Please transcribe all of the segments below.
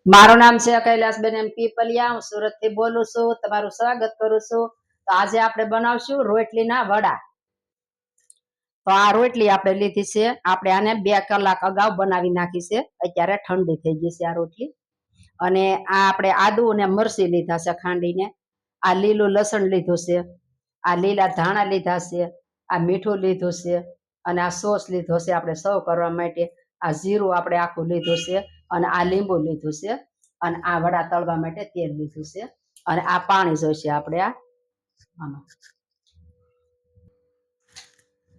મારું નામ છે કૈલાસબેન એમ પીપલિયા. હું સુરત થી બોલું છું. તમારું સ્વાગત કરું છું. તો આજે આપણે બનાવશું રોટલીના વડા. તો આ રોટલી આપણે લીધી છે. આપણે આને 2 કલાક અગાઉ બનાવી નાખી છે. અત્યારે ઠંડી થઈ ગઈ છે આ રોટલી. અને આ આપણે આદુ અને મરચી લીધા છે ખાંડીને. આ લીલું લસણ લીધું છે. આ લીલા ધાણા લીધા છે. આ મીઠું લીધું છે. અને આ સોસ લીધો છે આપણે સર્વ કરવા માટે. આ જીરું આપણે આખું લીધું છે. અને આ લીંબુ લીધું છે. અને આ વડા તળવા માટે તેલ લીધું છે. અને આ પાણી જોઈશે આપણે આમાં.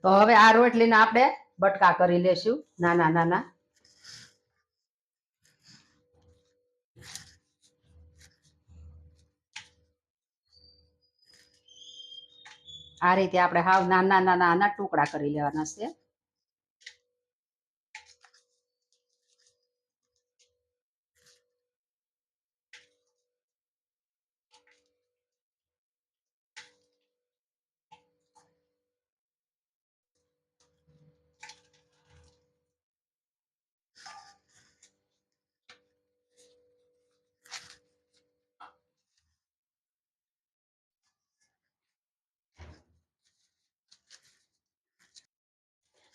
તો હવે આ રોટલીને આપણે બટકા કરી લેશું નાના નાના. આ રીતે આપણે હાવ નાના નાના ટુકડા કરી લેવાના છે.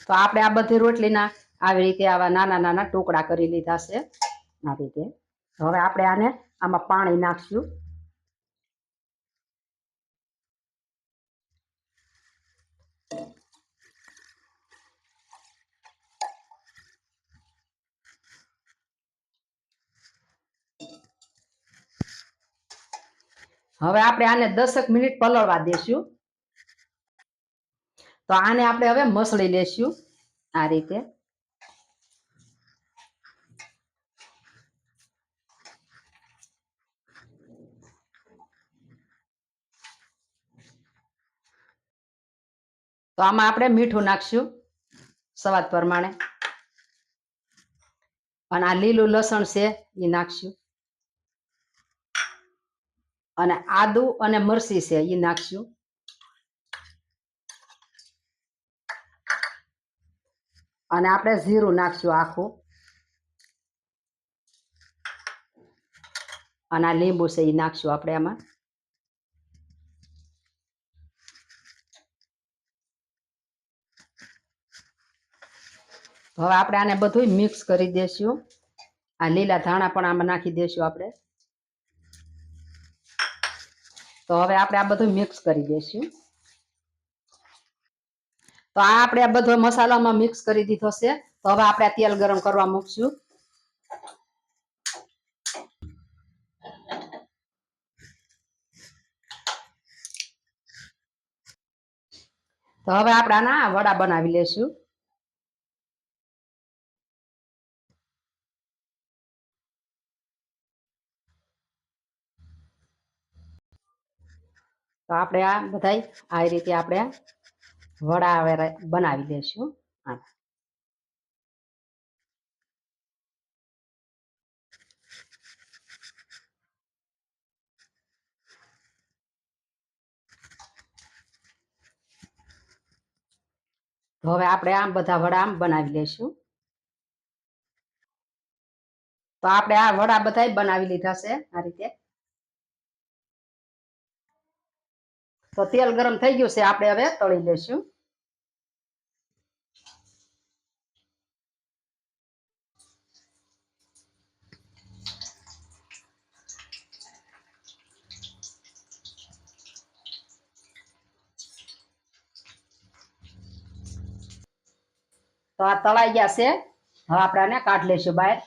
તો આપણે આ બધી રોટલીના આવી રીતે આવા નાના નાના ટુકડા કરી લીધા છે આ રીતે. હવે આપણે આને આમાં પાણી નાખશું. હવે આપણે આને 10 મિનિટ પલળવા દેશું. તો આને આપણે હવે મસળી લેશું આ રીતે. તો આમાં આપણે મીઠું નાખશું સ્વાદ પ્રમાણે. અને આ લીલું લસણ છે એ નાખશું. અને આદુ અને મરચી છે એ નાખશું. અને આપણે જીરું નાખશું આખું. અને આ લીંબુ છે એ નાખશું આપણે આમાં. હવે આપણે આને બધું મિક્સ કરી દેશું. આ લીલા ધાણા પણ આમાં નાખી દેશું આપણે. તો હવે આપણે આ બધું મિક્સ કરી દેશું. તો આ આપણે આ બધો મસાલામાં મિક્સ કરી દીધો છે. તો હવે આપણે આ તેલ ગરમ કરવા મૂકશું. તો હવે આપણે આના વડા બનાવી લેશું. તો આપણે આ બધાય આ રીતે આપણે વડા બનાવી લેશું. તો હવે આપણે આમ બધા વડા આમ બનાવી લેશું. તો આપણે આ વડા બધાય બનાવી લીધા છે આ રીતે. તો તેલ ગરમ થઈ ગયું છે. આપણે હવે તળી લેશું. તો આ તળાઈ ગયા છે. હવે આપણે આને કાઢી લેશું બહાર.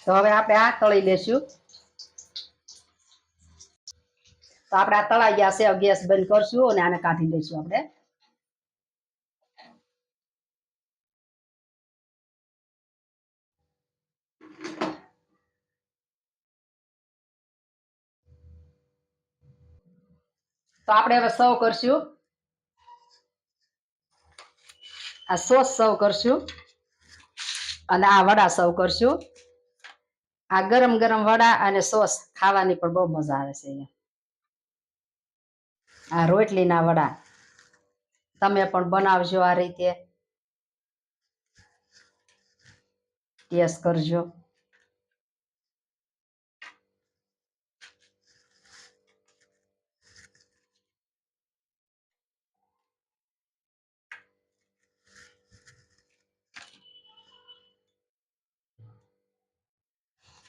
તો હવે આપણે આ તળી લેશું. તો આપણે આ તળાઈ ગયા છે. ગેસ બંધ કરશું અને આને કાઢી લઈશું આપણે. તો આપણે હવે સર્વ કરશું. આ સોસ સર્વ કરશું અને આ વડા સર્વ કરશું. આ ગરમ ગરમ વડા અને સોસ ખાવાની પણ બહુ મજા આવે છે. આ રોટલીના વડા તમે પણ બનાવજો આ રીતે, ટેસ્ટ કરજો.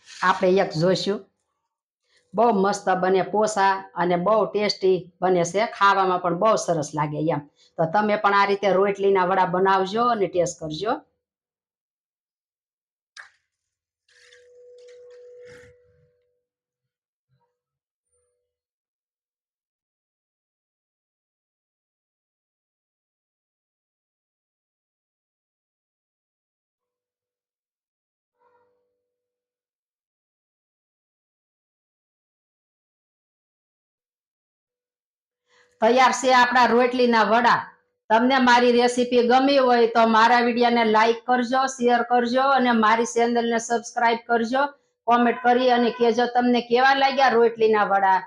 આપણે એક જોઈશું. બહુ મસ્ત બને, પોસા અને બહુ ટેસ્ટી બને છે, ખાવામાં પણ બહુ સરસ લાગે એમ. તો તમે પણ આ રીતે રોટલીના વડા બનાવજો અને ટેસ્ટ કરજો. તૈયાર છે આપણા રોટલીના વડા. તમને મારી રેસીપી ગમી હોય તો મારા વિડીયોને લાઈક કરજો, શેર કરજો અને મારી ચેનલને સબસ્ક્રાઇબ કરજો. કોમેન્ટ કરી અને કહેજો તમને કેવા લાગ્યા રોટલીના વડા.